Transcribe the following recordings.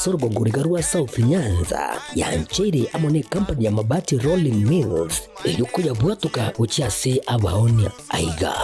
sorgo ngurigarua South Nyanza yanchiri amone company ya mabati Rolling Mills yuko yabwatuka uchiase abaonia aiga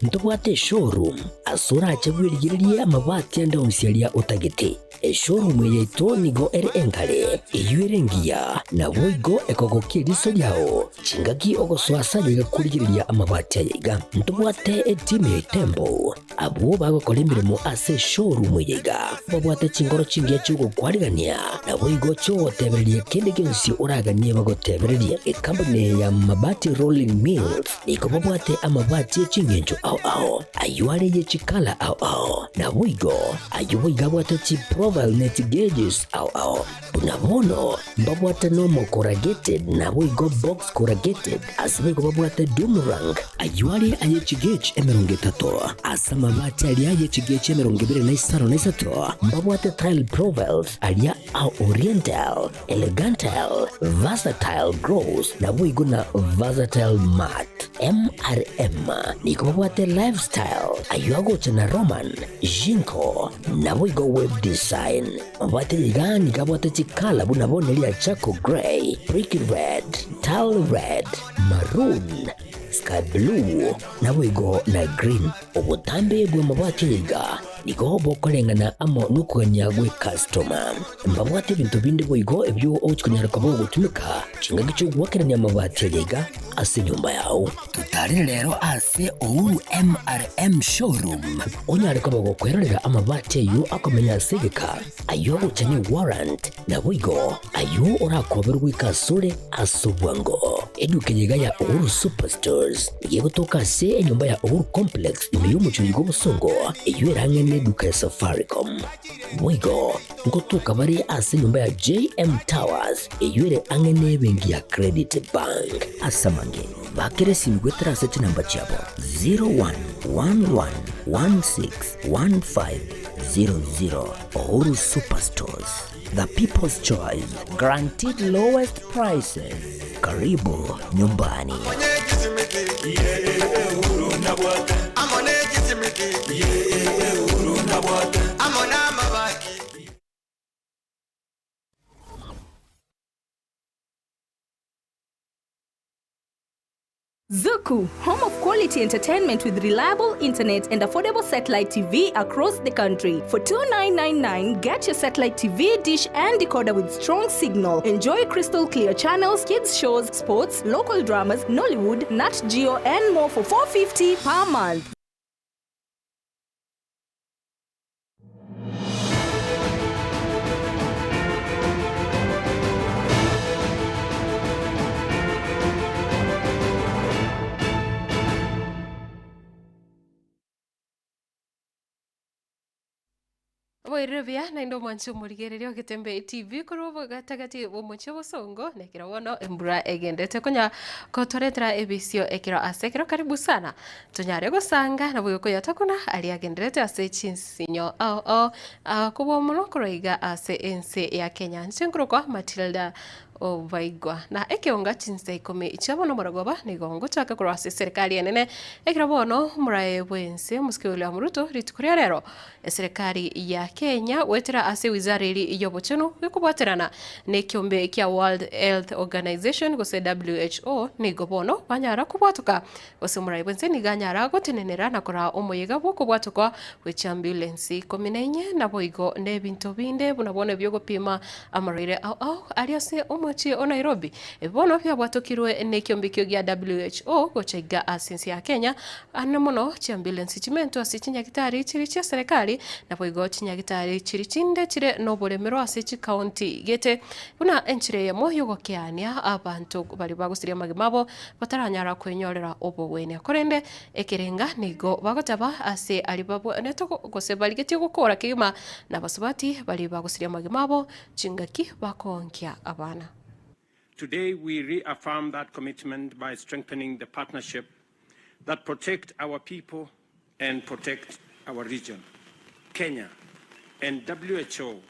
ntobwate showroom asura achabwirigirie amabati anda usialia utagete showroom yeto nigo engale iyuerengia na boigo ekogokiriso yao chingaki ogoswasa yigakurigiria amabati yiga ntobwate time tembo abo bagokora imirimo ase showroom yiga babwate chingoro chingia chugo kwarigania na boigo cyo tebererie kende gensi uraganie bagotebererie company ya mabati Rolling Mills niko babwate amabati chingenjo ao ayuare ye chikala ao na boigo ayuiga bwate chi profile net gauges ao unabono babwate normal corrugated na boigo box corrugated asibego babwate boomerang ayuare aye chigage emerongetato asama mabati ali aye chigage emerongibire na isaro na isato babwate tile profiles alia au oriental elegantal versatile gross na boigo na versatile mat MRM niko babwate lifestyle ayuago chana roman jinko na boigo web design babwate yigani kabwate chikala bunabone lia chako gray brick red tile red maroon sky blue na boigo na green obutambe bwe mabwate yiga niko bokolengana amo nukuganya gwe customer mbabwate bintu bindi boigo ebyo ochikunyara kabo gutumika chinga gicho gwakeranya mabwate yiga ase nyumba yao tutari rero ase ouru MRM showroom onyare kabo gukwerera amabwate yu akomenya segeka ayo uchanye warrant na boigo ayo orakoberwa ikasure asubwango eduke yiga ya ouru superstores yego toka se nyumba ya ouru complex imeyumu chuyigo busongo iyo erangene duka ya Safaricom boigo ngotoka bari ase nyumba ya JM Towers iyo angene bengi ya Credit Bank asamange bakere simgwetera seti namba chabo 0111161500 Ouru Superstores, the people's choice, guaranteed lowest prices. Karibu nyumbani. Zuku, home of quality entertainment with reliable internet and affordable satellite TV across the country. For $29.99, get your satellite TV dish and decoder with strong signal. Enjoy crystal clear channels, kids shows, sports, local dramas, Nollywood, Nat Geo, and more for $4.50 per month. Boirevia na indo mwancho murigererio Getembe TV kurobo gatagati omuche bosongo nekira wono embura egendete kunya kotoretera ebisio ekiro asekiro karibu sana tunyare gusanga na buyo koyatakuna ali agenderete ase chinsinyo kubo muno kuroiga ase ense ya Kenya nsenkuro kwa Matildah Obaigwa na Ekeonga Chinsa Ikomi ichabono muragoba nigongo chaka kurwase serikali enene ekirabono murae bwense muskuli amuruto ritukuria rero serikali ya Kenya wetera ase wizara iri yobocheno kwikubwaterana ne kiombe kia World Health Organization gose WHO nigobono banyara kubwatuka gose murae bwense niganyara gotenenera na kora omoyega bwokubwatuka with ambulance kominenye na boigo ne bintu binde bunabone byo gopima amarire aliase omochi o Nairobi ebono pia bwatokirwe ne kiombikio gya WHO gochaiga asensi ya Kenya anamono chiambulance chimento asichinya gitari chiri cha serikali na boigo chinya gitari chiri chinde chire noboremero asichi county gete buna enchire ya moyo gokiania abantu bali bagusiria magimabo bataranyara kwenyorera obowene korende ekerenga nigo bagotaba ase alibabo neto gose baligeti gukora kima na basubati bali bagusiria magimabo chingaki bakonkia abana. Today, we reaffirm that commitment by strengthening the partnership that protect our people and protect our region. Kenya and WHO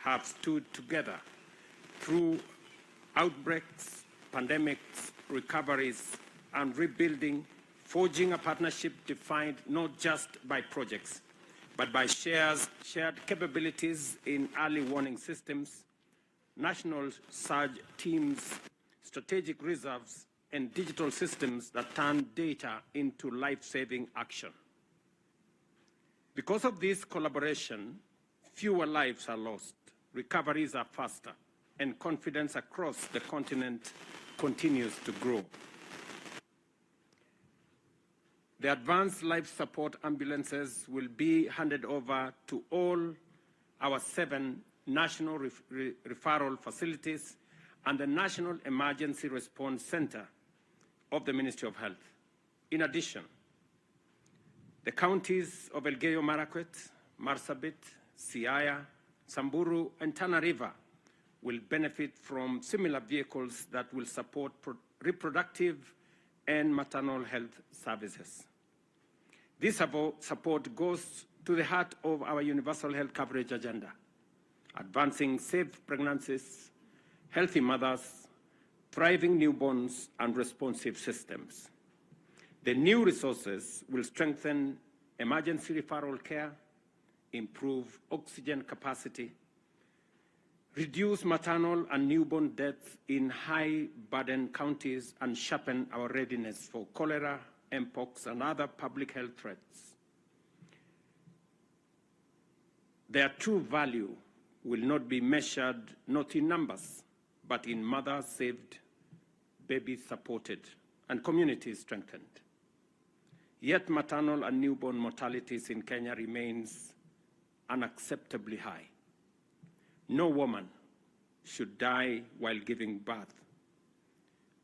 have stood together through outbreaks, pandemics, recoveries, and rebuilding, forging a partnership defined not just by projects, but by shared capabilities in early warning systems, national surge teams, strategic reserves, and digital systems that turn data into life-saving action. Because of this collaboration, fewer lives are lost, recoveries are faster, and confidence across the continent continues to grow. The advanced life support ambulances will be handed over to all our 7 national referral facilities and the National Emergency Response Center of the Ministry of Health. In addition, the counties of Elgeyo Marakwet, Marsabit, Siaya, Samburu, and Tana River will benefit from similar vehicles that will support reproductive and maternal health services. This support goes to the heart of our universal health coverage agenda, advancing safe pregnancies, healthy mothers, thriving newborns, and responsive systems. The new resources will strengthen emergency referral care, improve oxygen capacity, reduce maternal and newborn deaths in high-burden counties, and sharpen our readiness for cholera, mpox, and other public health threats. Their true value will not be measured not in numbers, but in mothers saved, babies supported, and communities strengthened. Yet maternal and newborn mortalities in Kenya remains unacceptably high. No woman should die while giving birth,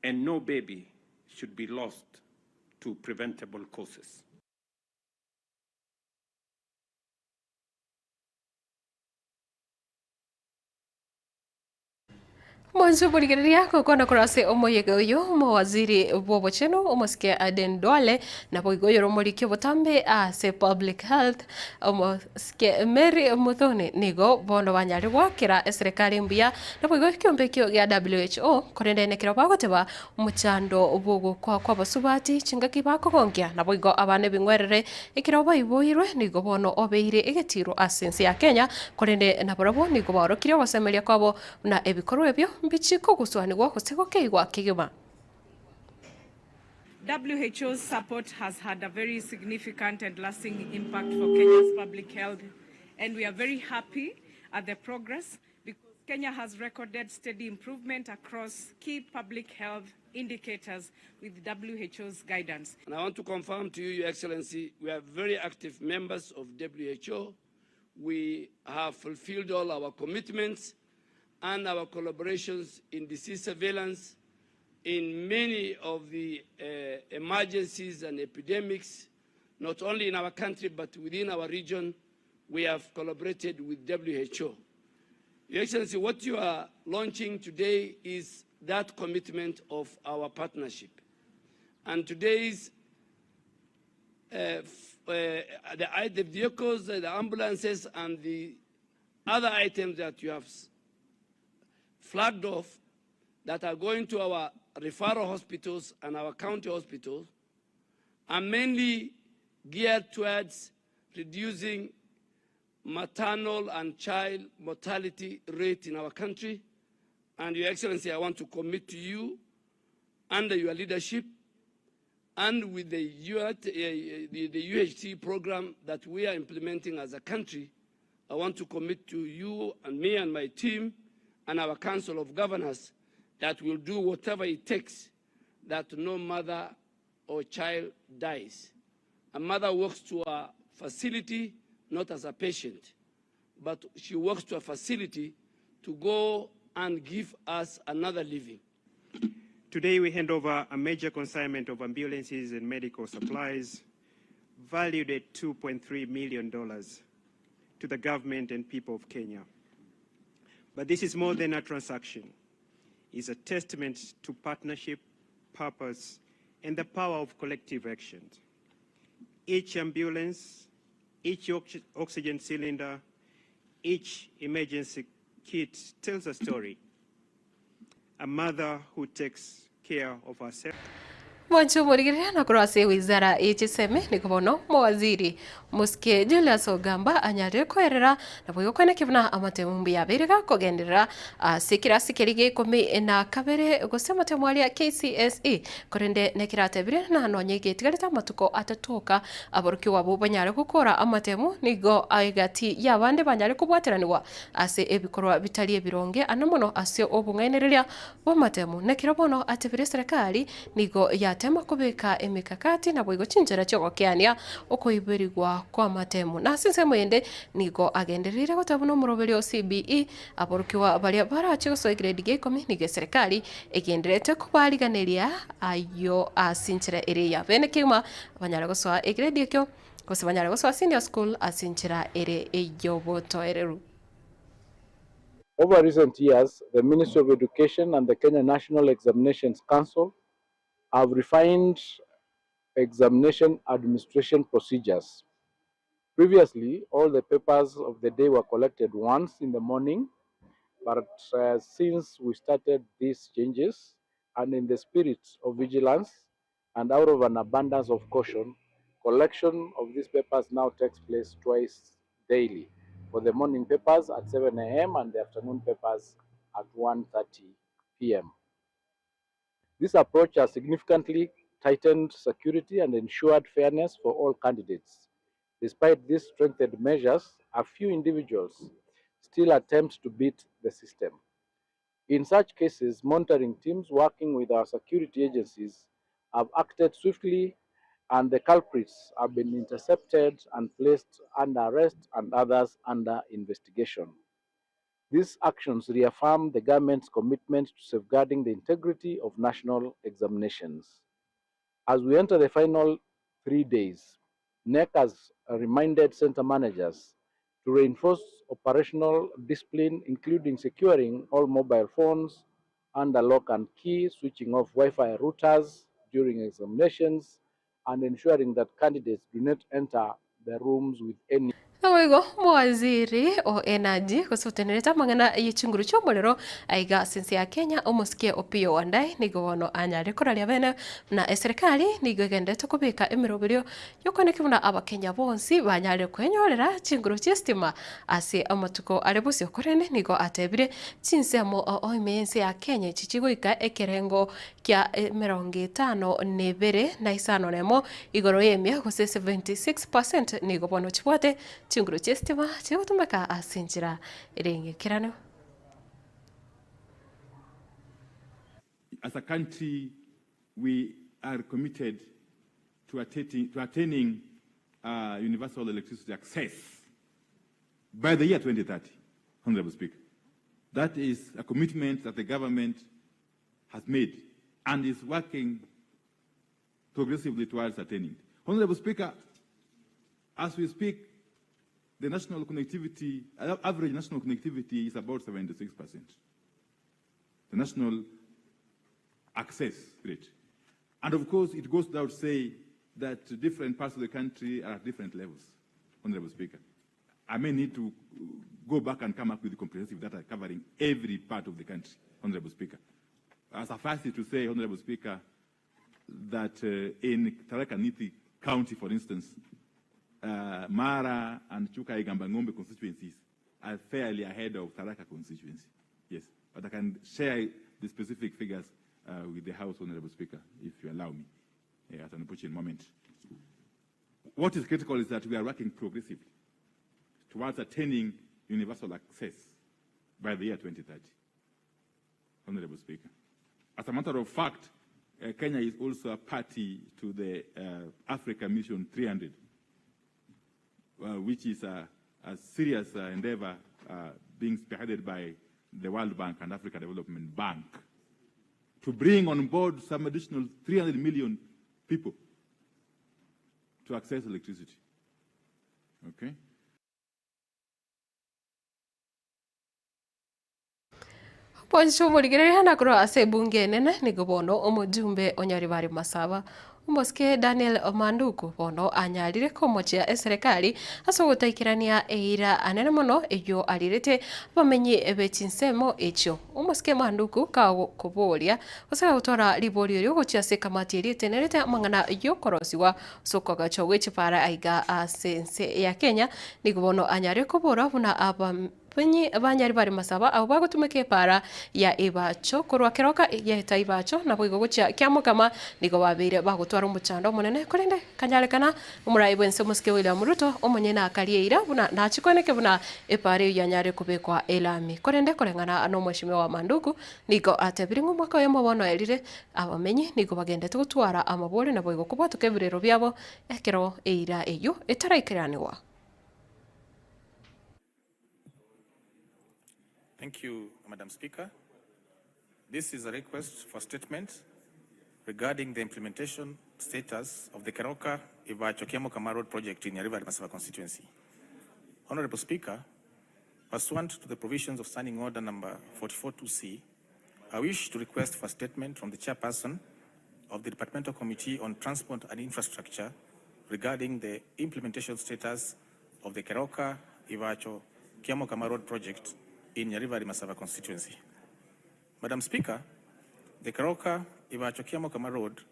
and no baby should be lost to preventable causes. Mwanzo burigiriria kokona kurase omoyego yo mawaziri bobo cheno omoske Aden Duale na boigoyo romorikyo botambe ase public health omoske Mary Muthoni nigo bono banyari gwakira serikali mbia na boigoyo kyombekyo ya WHO korendene kiro bagoteba umuchando obogo kwa basubati chingaki bakogongya na boigo abane bingwerere ikiro baiboirwe nigo bono obeire egetiro asensi ya Kenya korende na borabo nigo barokire basemeria kwabo na ebikorwa ebyo WHO's support has had a very significant and lasting impact for Kenya's public health, and we are very happy at the progress because Kenya has recorded steady improvement across key public health indicators with WHO's guidance. And I want to confirm to you, Your Excellency, we are very active members of WHO. We have fulfilled all our commitments and our collaborations in disease surveillance, in many of the emergencies and epidemics, not only in our country but within our region. We have collaborated with WHO. Your Excellency, what you are launching today is that commitment of our partnership. And today's the vehicles, the ambulances, and the other items that you have flagged off that are going to our referral hospitals and our county hospitals are mainly geared towards reducing maternal and child mortality rate in our country. And Your Excellency, I want to commit to you, under your leadership and with the UHC program that we are implementing as a country, I want to commit to you and me and my team and our Council of Governors that will do whatever it takes that no mother or child dies. A mother walks to a facility not as a patient, but she walks to a facility to go and give us another living. Today we hand over a major consignment of ambulances and medical supplies valued at $2.3 million to the government and people of Kenya. But this is more than a transaction. It's a testament to partnership, purpose, and the power of collective action. Each ambulance, each oxygen cylinder, each emergency kit tells a story. A mother who takes care of herself. Mwancho murigiria na kurase wizara ichiseme ni kubono mawaziri Musike Julius Ogamba anyare kwerera na bwo kwene kibna amate mumbi ya biriga kogendera sikira sikirige Ikomi na kabere gusema temwalia KCSE korende nekirate bire na nonyege tigarita matuko atatoka abaruki wabo banyare gukora amatemu nigo aigati yabande banyare kubwateraniwa ase ebikorwa bitali ebironge anamono asyo obungainereria bomatemu nekirabono atebire serikali nigo yatema kubika emikakati na bwo chinjera cyo gokiania okoiberigwa kwa matemu na sinse mwende nigo agenderire gotabuna muroberi o CBE aborukiwa baria barache goso grade ge Ikomi nige serikali egenderete kubariganeria ayo asinchira ere ya bene kima banyara goso grade ekyo goso banyara goso senior school asinchira ere eyo boto ereru. Over recent years, the Ministry of Education and the Kenya National Examinations Council have refined examination administration procedures. Previously, all the papers of the day were collected once in the morning, but since we started these changes, and in the spirit of vigilance and out of an abundance of caution, collection of these papers now takes place twice daily, for the morning papers at 7 a.m. and the afternoon papers at 1:30 p.m. This approach has significantly tightened security and ensured fairness for all candidates. Despite these strengthened measures, a few individuals still attempt to beat the system. In such cases, monitoring teams working with our security agencies have acted swiftly, and the culprits have been intercepted and placed under arrest and others under investigation. These actions reaffirm the government's commitment to safeguarding the integrity of national examinations. As we enter the final 3 days, NEC has reminded center managers to reinforce operational discipline, including securing all mobile phones under lock and key, switching off Wi-Fi routers during examinations, and ensuring that candidates do not enter the rooms with any. Awego mwaziri o energy kusuteneleta mangana yichunguru chombolero aiga sinsi ya Kenya omusike opio wandai nigo wono anyare koralia bene na serikali nigo gendete kubika emirobirio yokone kimuna abakenya bonsi banyare kwenyorera chinguru chistima ase amatuko arebusi okorene nigo atebire Chinsa mo oimense ya Kenya chichigoika ekerengo kya 50 nebere na isano nemo igoro yemia gose 76% nigo bono chibwate chinguru chestima chegotumeka asinjira erenge kirano. As a country, we are committed to attaining universal electricity access by the year 2030, Honorable Speaker. That is a commitment that the government has made and is working progressively towards attaining. Honorable Speaker, as we speak, the national connectivity, average national connectivity is about 76%. The national access rate. And of course, it goes without saying that different parts of the country are at different levels, Honorable Speaker. I may need to go back and come up with comprehensive data covering every part of the country, Honorable Speaker. Suffice it to say, Honorable Speaker, that in Tharaka Nithi County, for instance, Mara and Chuka-Igamba-Ngombe constituencies are fairly ahead of Tharaka constituency. Yes, but I can share the specific figures with the House, Honorable Speaker, if you allow me, at an opportune moment. What is critical is that we are working progressively towards attaining universal access by the year 2030, Honorable Speaker. As a matter of fact, Kenya is also a party to the Africa Mission 300, which is a serious endeavor being spearheaded by the World Bank and Africa Development Bank to bring on board some additional 300 million people to access electricity. Okay? Poncho muligerera na kuro ase bunge nene nigobono omujumbe onyari bari masaba Umoske Daniel Manduku bono anyarire komochia serikali aso gutaikirania eira anene mono eyo alirete bamenyi ebechinsemo echo. Umoske Manduku ka kuboria osaka gutora liborio ryo gochia se kamati ritenerete mangana yo korosiwa sokoga chogwe para aiga sense ya Kenya nigubono anyare kubora buna aba penyi abanyari bari masaba abo bagutumeke para ya ibacho korwa keroka ya taibacho na bwigo gucha kyamo kama nigo babire bagutwara umuchando munene kurende kanyarekana umurayi bwense muske William Ruto omonye na karieira buna na chikoneke buna epare ya nyare kubekwa elami kurende kurengana no mweshime wa Manduku nigo atebiringu mwaka ya mabono elire abamenyi nigo bagende gutwara amabole na bwigo kubatuke birero byabo ekero eira eyo etaraikiraniwa. Thank you, Madam Speaker. This is a request for statement regarding the implementation status of the Keroka Ivacho-Kiamo-Kama Road project in Nyamira constituency. Honorable Speaker, pursuant to the provisions of Standing Order number 44-2C, I wish to request for statement from the chairperson of the Departmental Committee on Transport and Infrastructure regarding the implementation status of the Keroka Ivacho-Kiamo-Kama Road project in Nyamira constituency. Madam Speaker, the Keroka Ivacho-Kiamo-Kama Road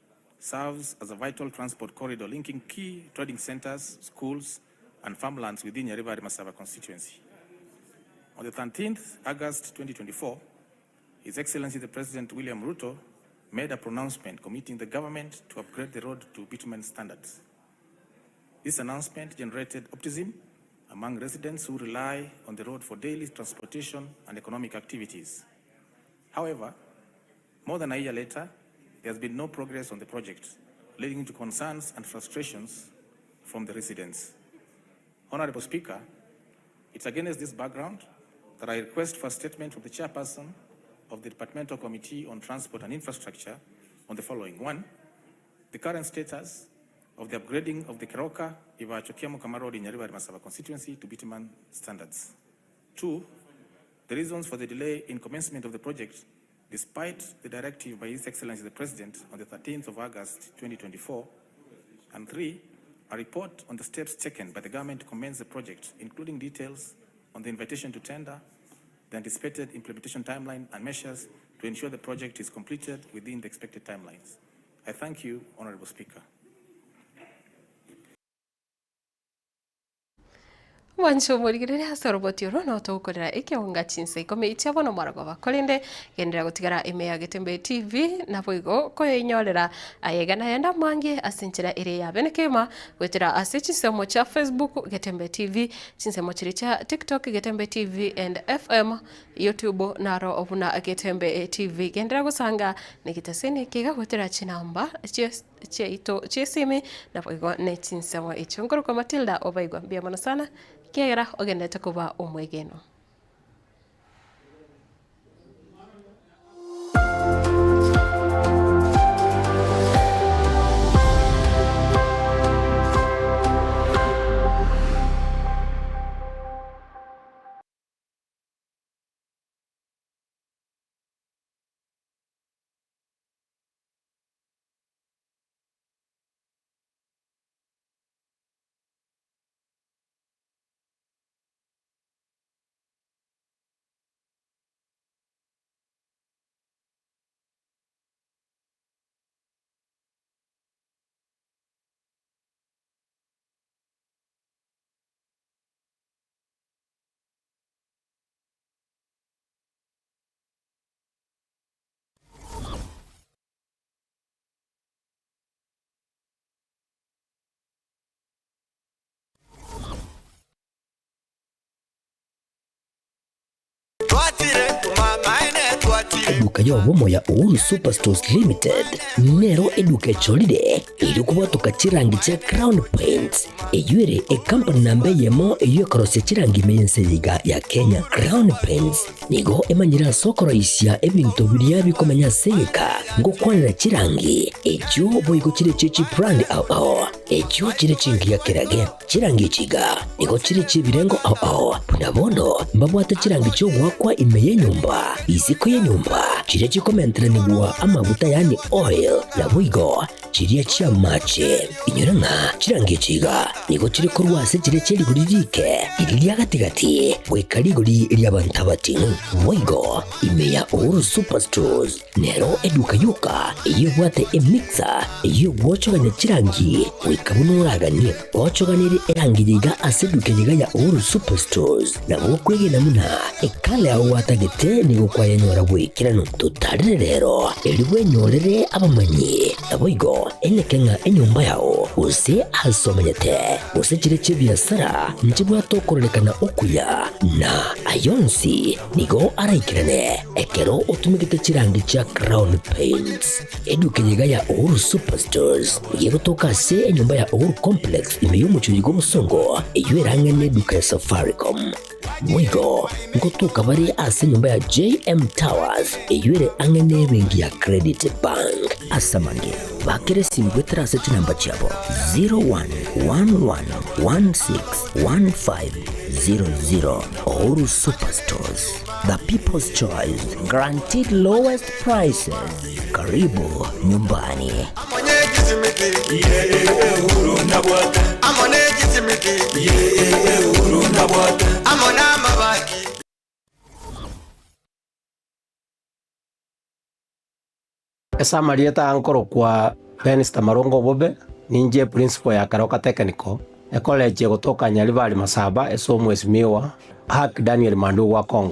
serves as a vital transport corridor linking key trading centers, schools, and farmlands within Nyamira constituency. On the 13th August 2024, His Excellency the President William Ruto made a pronouncement committing the government to upgrade the road to bitumen standards. This announcement generated optimism among residents who rely on the road for daily transportation and economic activities. However, more than a year later, there has been no progress on the project, leading to concerns and frustrations from the residents. Honorable Speaker, it's against this background that I request for a statement from the chairperson of the Departmental Committee on Transport and Infrastructure on the following. 1, the current status of the upgrading of the Keroka Ivacho-Kiamo-Kama Road in Nyamira constituency to bitumen standards. 2, the reasons for the delay in commencement of the project despite the directive by His Excellency the President on the 13th of August 2024. And 3, a report on the steps taken by the government to commence the project, including details on the invitation to tender, the anticipated implementation timeline, and measures to ensure the project is completed within the expected timelines. I thank you, Honorable Speaker. Wancho murigirire hasoroboti rono tukorera Ekeonga Chinsa Ikomi itiabona mwarago bakolinde gendera gutigara ime ya Getembe TV na bwigo ko inyorera ayegana yenda mwangi asinchira ire ya benekema gwetera asichisemo cha Facebook Getembe TV chinsemo chiri cha TikTok Getembe TV and FM YouTube naro obuna Getembe TV gendera gusanga nikitasini kiga gwetera chinamba cheito chesimi na bwigo ne chinsemo ichunguru kwa Matildah Obaigwa mbia mana sana Kera ogendete kuba umwegeno. Eduka ya obomo ya Uhuru Superstores Limited nero eduka echolide iri kubatuka chirangi cha Crown Paints eyure company nambe yemo eyo korose chirangi meyense yiga ya Kenya. Crown Paints nigo emanyira sokoro isya ebintu biriya bikomanya seka ngo kwanira chirangi echo boyiko chire chichi brand ao echo chire chingi ya kirage chirangi chiga nigo chire chibirengo ao nabondo mbabwata chirangi cyo gwakwa imeye nyumba iziko ye nyumba chire chikomentre nigwa amavuta yani oil na bwigo chiria chia mache inyoranga chirange chiga nigo chiri kurwase chire chiri guririke iriria gatigati wekarigori ria bantabati Obaigwa imeya Uhuru Superstores nero eduka yuka iyo bwate emixer iyo bwochoganya chirangi wekabunuragani bwochoganire erangi yiga aseduke yiga ya Uhuru Superstores na bokwege namuna ekale aho watagete nigo kwayanyora bwikirano tutarire rero eriwe nyorere abamanyi Obaigwa Ekeonga enyumba yao use asomanyete use chire chibiasara nchibwa tokorekana okuya na ayonsi nigo araikirane ekero utumikite chirangi cha crown paints eduke yiga ya Uhuru Superstores yego tokase enyumba ya Uhuru Complex imeyumucho yigo musongo eywerangane duka ya Safaricom Obaigwa ngotuka bari ase nyumba ya JM Towers eywere angane bengi ya Credit Bank asamange bakere simbwetera seti namba chabo 0111161500 Uhuru Superstores, the people's choice, guaranteed lowest prices. Karibu nyumbani. Esa Marieta ankoro kwa Benista Marongo Bobe ninje principal ya Karoka Technical college gotoka Nyaribari Masaba esomo esimiwa Hak Daniel Mandu wa Kongo.